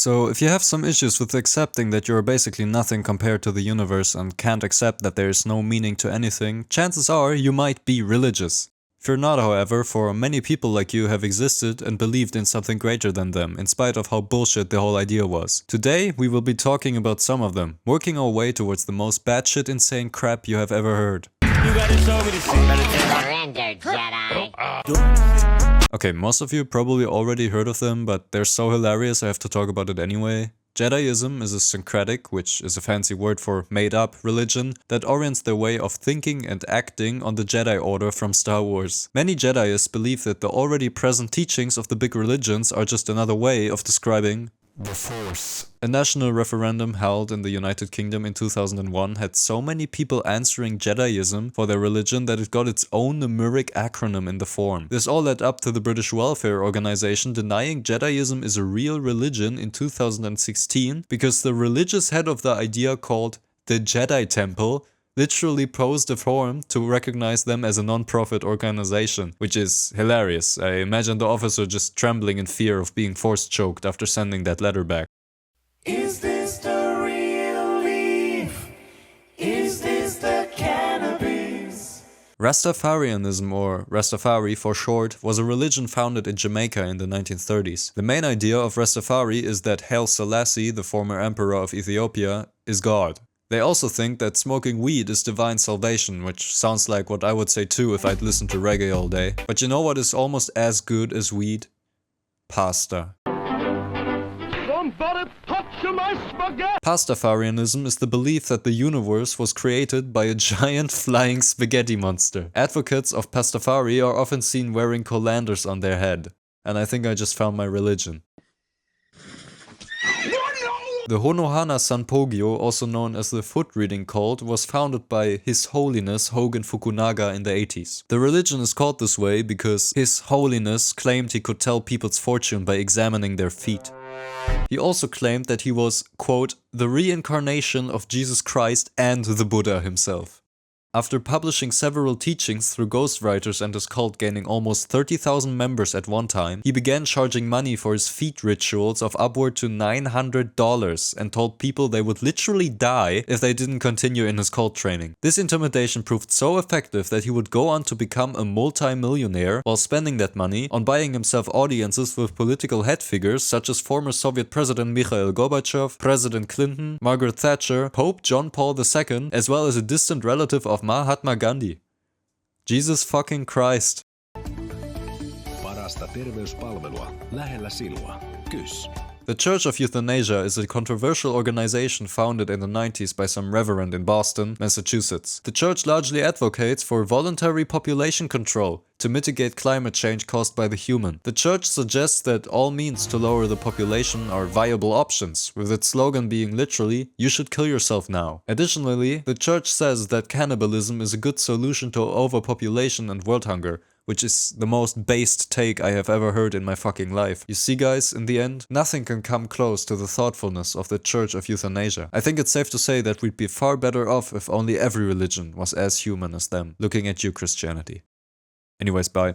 So if you have some issues with accepting that you are basically nothing compared to the universe and can't accept that there is no meaning to anything, chances are you might be religious. Fear not, however, for many people like you have existed and believed in something greater than them, in spite of how bullshit the whole idea was. Today, we will be talking about some of them, working our way towards the most batshit insane crap you have ever heard. You gotta show me the shit. Surrender, Jedi. Okay, most of you probably already heard of them, but they're so hilarious I have to talk about it anyway. Jediism is a syncretic, which is a fancy word for made-up religion, that orients their way of thinking and acting on the Jedi Order from Star Wars. Many Jedis believe that the already present teachings of the big religions are just another way of describing the Force. A national referendum held in the United Kingdom in 2001 had so many people answering Jediism for their religion that it got its own numeric acronym in the form. This all led up to the British Welfare Organization denying Jediism is a real religion in 2016 because the religious head of the idea, called the Jedi Temple, literally posed a form to recognize them as a non-profit organization, which is hilarious. I imagine the officer just trembling in fear of being force choked after sending that letter back. Is this the real leaf? Is this the cannabis? Rastafarianism, or Rastafari for short, was a religion founded in Jamaica in the 1930s. The main idea of Rastafari is that Haile Selassie, the former emperor of Ethiopia, is God. They also think that smoking weed is divine salvation, which sounds like what I would say too if I'd listened to reggae all day. But you know what is almost as good as weed? Pasta. Somebody touch my spaghetti! Pastafarianism is the belief that the universe was created by a giant flying spaghetti monster. Advocates of Pastafari are often seen wearing colanders on their head. And I think I just found my religion. The Honohana Sanpogyo, also known as the Foot Reading Cult, was founded by His Holiness Hogen Fukunaga in the 80s. The religion is called this way because His Holiness claimed he could tell people's fortune by examining their feet. He also claimed that he was, quote, the reincarnation of Jesus Christ and the Buddha himself. After publishing several teachings through ghostwriters and his cult gaining almost 30,000 members at one time, he began charging money for his feet rituals of upward to $900 and told people they would literally die if they didn't continue in his cult training. This intimidation proved so effective that he would go on to become a multi-millionaire while spending that money on buying himself audiences with political head figures such as former Soviet President Mikhail Gorbachev, President Clinton, Margaret Thatcher, Pope John Paul II, as well as a distant relative of Mahatma Gandhi. Jesus fucking Christ. Parasta terveyspalvelua lähellä sinua. KYS. The Church of Euthanasia is a controversial organization founded in the 90s by some reverend in Boston, Massachusetts. The church largely advocates for voluntary population control to mitigate climate change caused by the human. The church suggests that all means to lower the population are viable options, with its slogan being literally, "You should kill yourself now." Additionally, the church says that cannibalism is a good solution to overpopulation and world hunger, which is the most based take I have ever heard in my fucking life. You see guys, in the end, nothing can come close to the thoughtfulness of the Church of Euthanasia. I think it's safe to say that we'd be far better off if only every religion was as human as them. Looking at you, Christianity. Anyways, bye.